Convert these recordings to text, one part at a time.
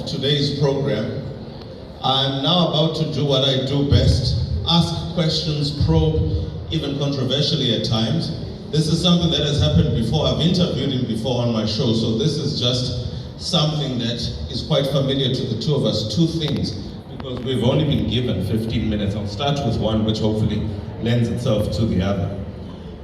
today's program. I'm now about to do what I do best, ask questions, probe, even controversially at times. This is something that has happened before. I've interviewed him before on my show, so this is just something that is quite familiar to the two of us. Two things, because we've only been given 15 minutes. I'll start with one which hopefully lends itself to the other.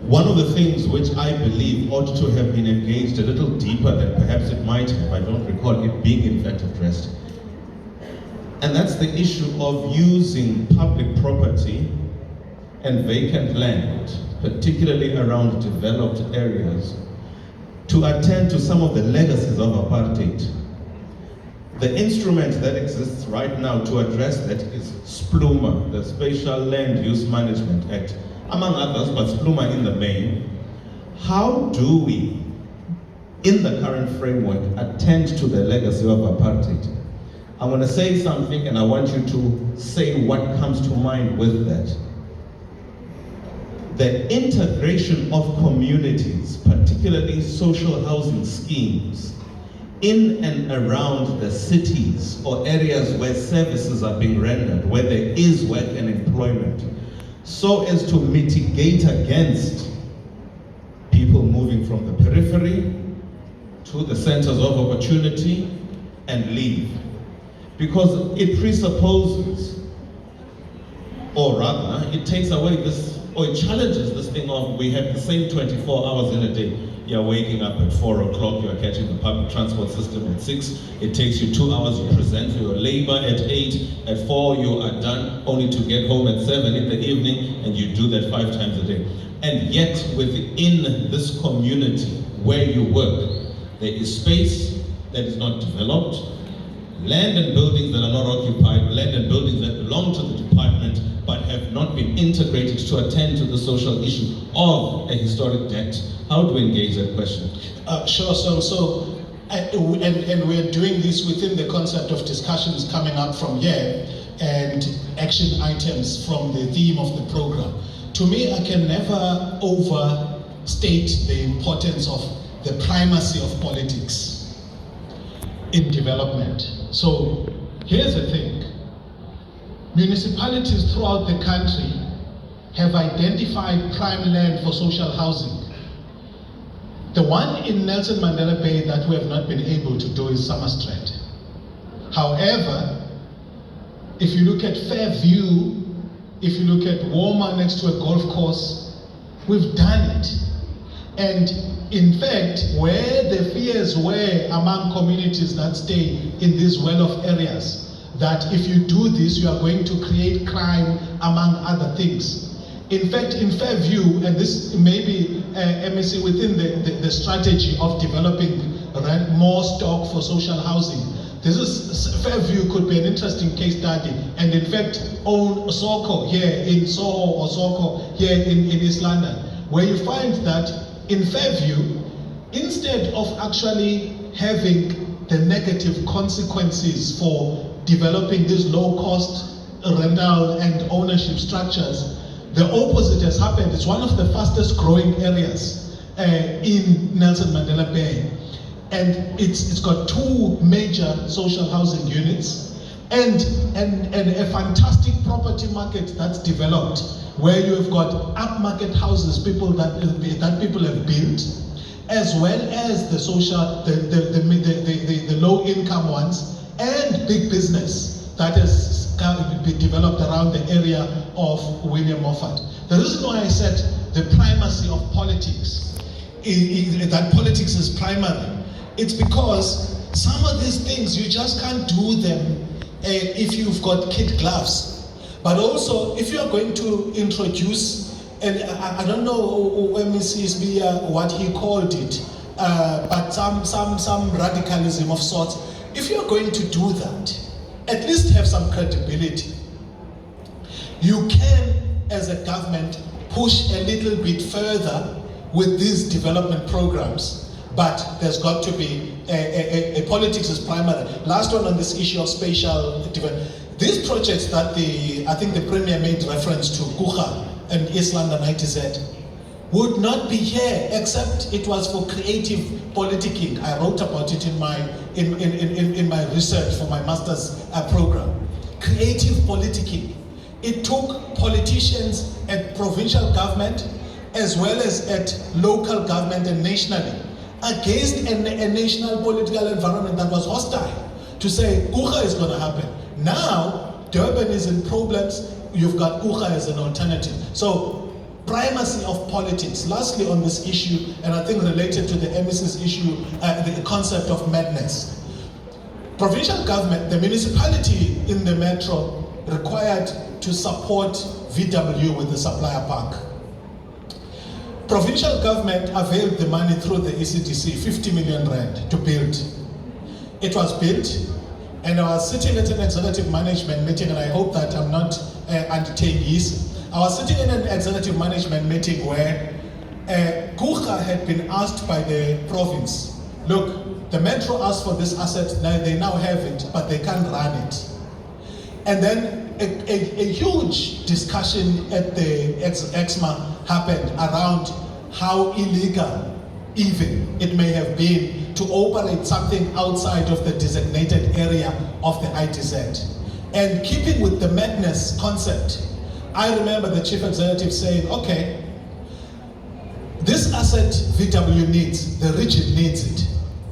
One of the things which I believe ought to have been engaged a little deeper than perhaps it might have, I don't recall it being in fact addressed, and that's the issue of using public property and vacant land, particularly around developed areas, to attend to some of the legacies of apartheid. The instrument that exists right now to address that is SPLUMA, the Spatial Land Use Management Act, among others, but SPLUMA in the main. How do we, in the current framework, attend to the legacy of apartheid? I'm going to say something and I want you to say what comes to mind with that. The integration of communities, particularly social housing schemes, in and around the cities or areas where services are being rendered, where there is work and employment, so as to mitigate against people moving from the periphery to the centers of opportunity and leave. Because it presupposes, or rather, it takes away this, or it challenges this thing of we have the same 24 hours in a day. You're waking up at 4 o'clock, you're catching the public transport system at 6, it takes you 2 hours, you present for your labor at 8, at 4 you are done, only to get home at 7 in the evening, and you do that 5 times a day. And yet within this community where you work, there is space that is not developed, land and buildings that are not occupied, land and buildings that belong to the department but have not been integrated to attend to the social issue of a historic debt. How do we engage that question? Sure. And we're doing this within the concept of discussions coming up from here and action items from the theme of the program. To me, I can never overstate the importance of the primacy of politics in development. So here's the thing. Municipalities throughout the country have identified prime land for social housing. The one in Nelson Mandela Bay that we have not been able to do is Summerstrand. However, if you look at Fairview, if you look at Walmer next to a golf course, we've done it. And in fact, where the fears were among communities that stay in these well-off areas, that if you do this, you are going to create crime, among other things. In fact, in Fairview, and this may be MEC within the strategy of developing more stock for social housing, Fairview could be an interesting case study. And in fact, own Soko here in Soho or Soko here in East London, where you find that in Fairview, instead of actually having the negative consequences for developing these low-cost rental and ownership structures, the opposite has happened. It's one of the fastest growing areas in Nelson Mandela Bay. And it's got 2 major social housing units and a fantastic property market that's developed, where you have got upmarket houses that people have built, as well as the social, the low income ones, and big business that has been developed around the area of William Moffat. The reason why I said the primacy of politics, that politics is primary, it's because some of these things you just can't do them if you've got kid gloves. But also, if you are going to introduce, and I don't know MEC what he called it, but some radicalism of sorts. If you're going to do that, at least have some credibility. You can, as a government, push a little bit further with these development programs, but there's got to be a politics is primary. Last one on this issue of spatial development. These projects that I think the Premier made reference to, Kucha and East London ITZ, would not be here except it was for creative politicking. I wrote about it in my research for my master's program. Creative politicking. It took politicians at provincial government as well as at local government and nationally against a national political environment that was hostile to say Kucha is going to happen. Now Durban is in problems, you've got Kucha as an alternative. So primacy of politics. Lastly on this issue, and I think related to the MEC's issue, the concept of madness. Provincial government, the municipality in the metro required to support VW with the supplier park. Provincial government availed the money through the ECDC, 50 million rand to build. It was built, and I was sitting at an executive management meeting, and I hope that I'm not undertaking this. I was sitting in an executive management meeting where Kucha had been asked by the province, look, the metro asked for this asset, now they now have it, but they can't run it. And then a huge discussion at the EXMA happened around how illegal even it may have been to operate something outside of the designated area of the ITZ. And keeping with the madness concept, I remember the chief executive saying, okay, this asset VW needs, the region needs it.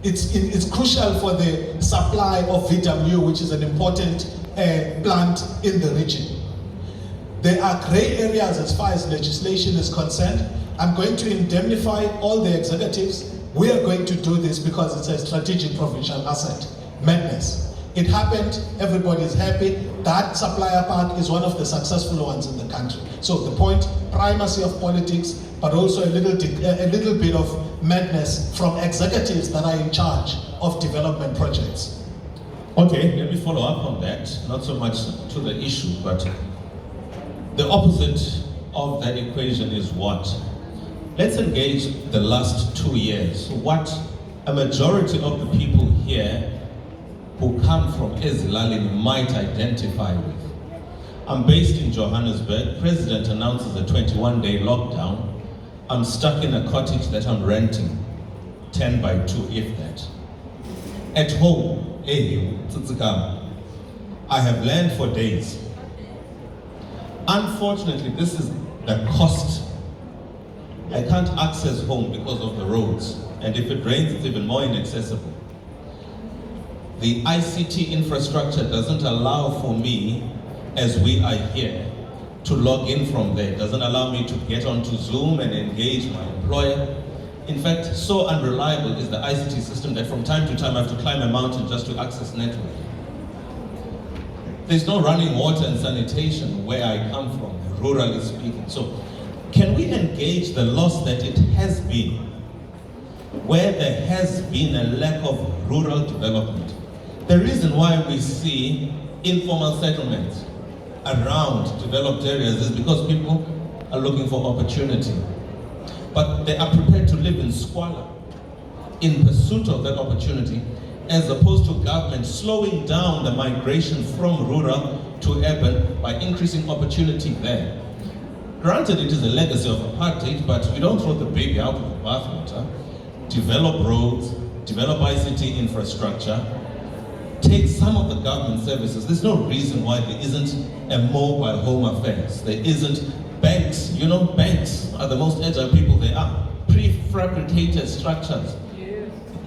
It's crucial for the supply of VW, which is an important plant in the region. There are gray areas as far as legislation is concerned. I'm going to indemnify all the executives. We are going to do this because it's a strategic provincial asset. Madness. It happened, everybody's happy. That supplier park is one of the successful ones in the country. So the point, primacy of politics, but also a little bit of madness from executives that are in charge of development projects. Okay, let me follow up on that. Not so much to the issue, but the opposite of that equation is what? Let's engage the last 2 years. What a majority of the people here who come from Ezilalini might identify with. I'm based in Johannesburg. President announces a 21-day lockdown. I'm stuck in a cottage that I'm renting, 10 by 2 if that. At home, I have learned for days. Unfortunately, this is the cost. I can't access home because of the roads. And if it rains, it's even more inaccessible. The ICT infrastructure doesn't allow for me, as we are here, to log in from there. It doesn't allow me to get onto Zoom and engage my employer. In fact, so unreliable is the ICT system that from time to time I have to climb a mountain just to access network. There's no running water and sanitation where I come from, rurally speaking. So can we engage the loss that it has been, where there has been a lack of rural development? The reason why we see informal settlements around developed areas is because people are looking for opportunity. But they are prepared to live in squalor in pursuit of that opportunity, as opposed to government slowing down the migration from rural to urban by increasing opportunity there. Granted, it is a legacy of apartheid, but we don't throw the baby out with the bathwater. Develop roads, develop ICT infrastructure, take some of the government services. There's no reason why there isn't a mobile home affairs. There isn't banks. You know, banks are the most agile people they are. Prefabricated structures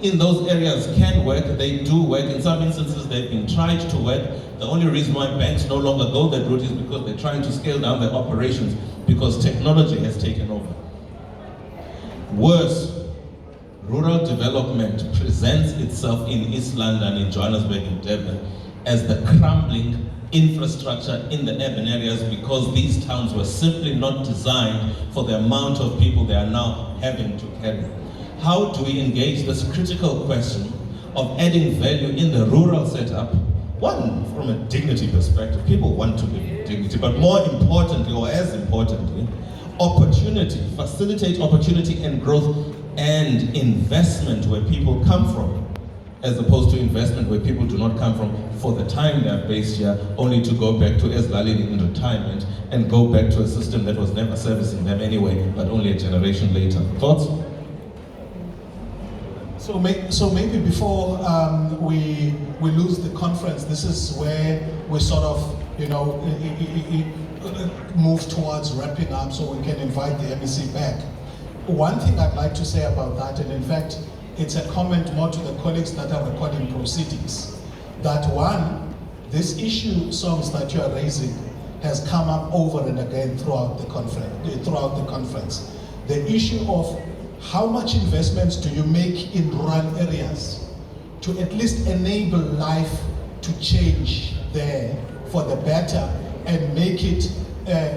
in those areas can work. They do work. In some instances, they've been tried to work. The only reason why banks no longer go that route is because they're trying to scale down their operations because technology has taken over. Worse, rural development presents itself in East London, in Johannesburg, in Durban, as the crumbling infrastructure in the urban areas because these towns were simply not designed for the amount of people they are now having to carry. How do we engage this critical question of adding value in the rural setup? One, from a dignity perspective, people want to live with dignity, but more importantly, or as importantly, opportunity, facilitate opportunity and growth and investment where people come from. as opposed to investment where people do not come from for the time they are based here, only to go back to Eslalini in retirement and go back to a system that was never servicing them anyway, but only a generation later. Thoughts? So maybe before we lose the conference, this is where we sort of, move towards wrapping up so we can invite the MEC back. One thing I'd like to say about that, and in fact, it's a comment more to the colleagues that are recording proceedings, that one, this issue, songs that you are raising, has come up over and again throughout the conference. The issue of how much investments do you make in rural areas to at least enable life to change there for the better and make it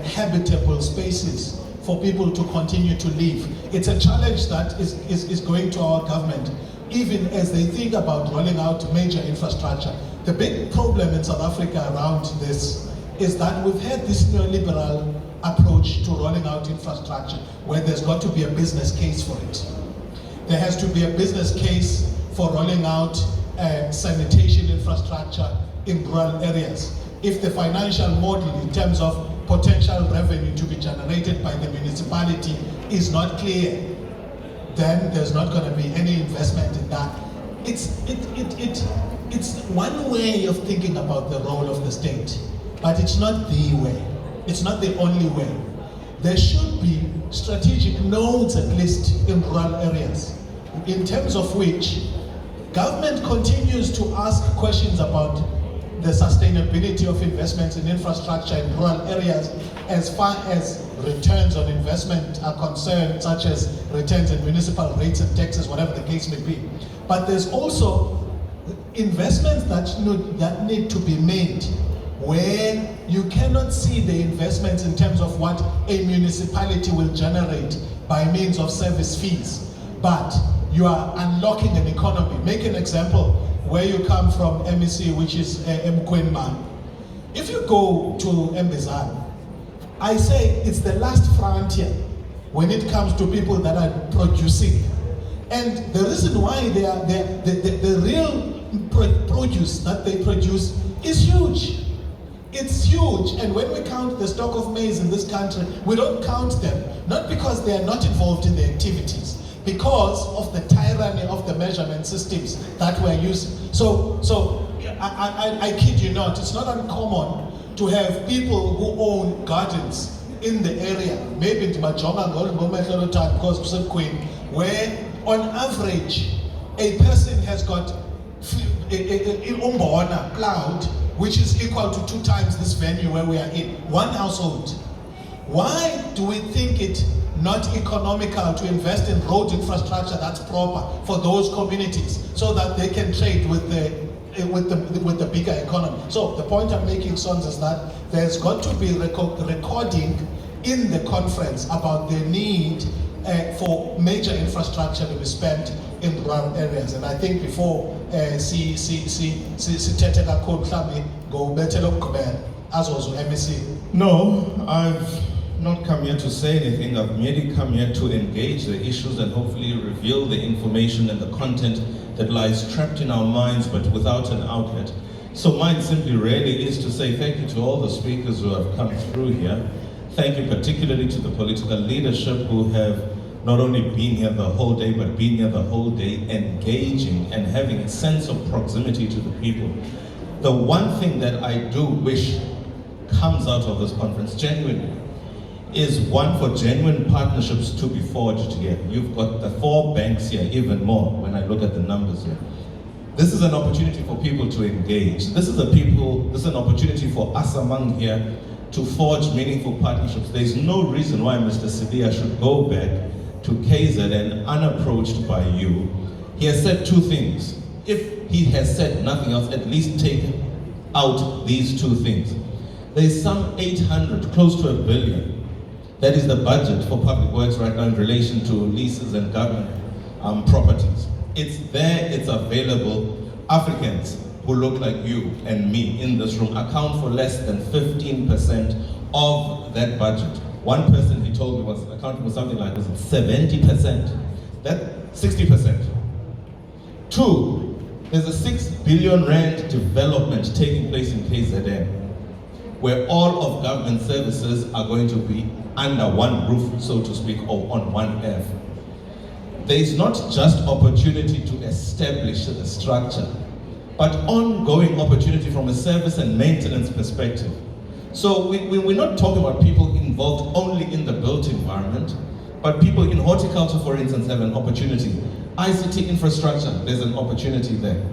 habitable spaces for people to continue to live. It's a challenge that is going to our government, even as they think about rolling out major infrastructure. The big problem in South Africa around this is that we've had this neoliberal approach to rolling out infrastructure where there's got to be a business case for it. There has to be a business case for rolling out sanitation infrastructure in rural areas. If the financial model in terms of potential revenue to be generated by the municipality is not clear, then there's not going to be any investment in that. It's one way of thinking about the role of the state, but it's not the way. It's not the only way. There should be strategic nodes, at least in rural areas, in terms of which government continues to ask questions about the sustainability of investments in infrastructure in rural areas as far as returns on investment are concerned, such as returns in municipal rates and taxes, whatever the case may be. But there's also investments that need to be made where you cannot see the investments in terms of what a municipality will generate by means of service fees, but you are unlocking an economy. Make an example where you come from, MEC, which is Mkwenman. If you go to Mbizana, I say it's the last frontier when it comes to people that are producing. And the reason why the real produce that they produce is huge. It's huge, and when we count the stock of maize in this country, we don't count them, not because they are not involved in the activities, because of the tyranny of the measurement systems that we're using. So I kid you not, it's not uncommon to have people who own gardens in the area, maybe in Majonga, because where on average, a person has got plowed, which is equal to 2 times this venue where we are in, one household. Why do we think it not economical to invest in road infrastructure that's proper for those communities so that they can trade with the bigger economy? So the point I'm making, Sons, is that there's got to be recording in the conference about the need for major infrastructure to be spent in rural areas. And I think before go better as also MEC. No, I've not come here to say anything. I've merely come here to engage the issues and hopefully reveal the information and the content that lies trapped in our minds but without an outlet. So mine simply really is to say thank you to all the speakers who have come through here. Thank you particularly to the political leadership who have not only been here the whole day, but been here the whole day engaging and having a sense of proximity to the people. The one thing that I do wish comes out of this conference genuinely is one for genuine partnerships to be forged here. You've got the 4 banks here, even more when I look at the numbers here. This is an opportunity for people to engage. This is an opportunity for us among here to forge meaningful partnerships. There's no reason why Mr. Sibiya should go back to KZN unapproached by you. He has said 2 things. If he has said nothing else, at least take out these 2 things. There's some 800, close to 1 billion. That is the budget for public works right now in relation to leases and government properties. It's there, it's available. Africans who look like you and me in this room account for less than 15% of that budget. One person, he told me, was accounting for something like, was it 70%? That 60%. 2, There's a 6 billion rand development taking place in KZN, where all of government services are going to be under one roof, so to speak, or on one earth. There is not just opportunity to establish a structure, but ongoing opportunity from a service and maintenance perspective. So we're not talking about people involved only in the built environment, but people in horticulture, for instance, have an opportunity. ICT infrastructure, there's an opportunity there.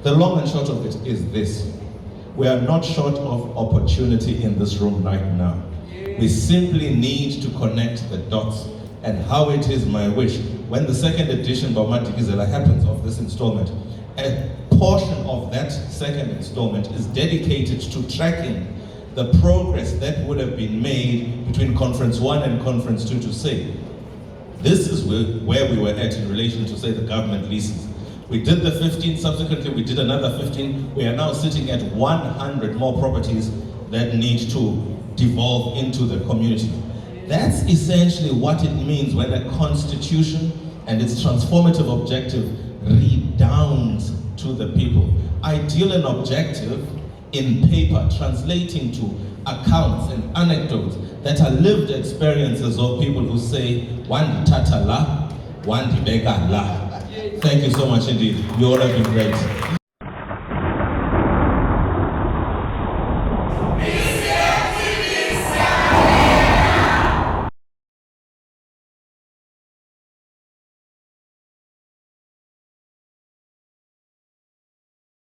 The long and short of it is this. We are not short of opportunity in this room right now. We simply need to connect the dots. And how it is my wish, when the second edition of Matikizela happens of this installment, a portion of that second installment is dedicated to tracking the progress that would have been made between Conference 1 and Conference 2 to say, this is where we were at in relation to, say, the government leases. We did the 15, subsequently we did another 15. We are now sitting at 100 more properties that need to devolve into the community. That's essentially what it means when a constitution and its transformative objective redounds to the people. Ideal and objective in paper, translating to accounts and anecdotes that are lived experiences of people who say, one tata la, one bega la. Thank you so much indeed. You all have been great.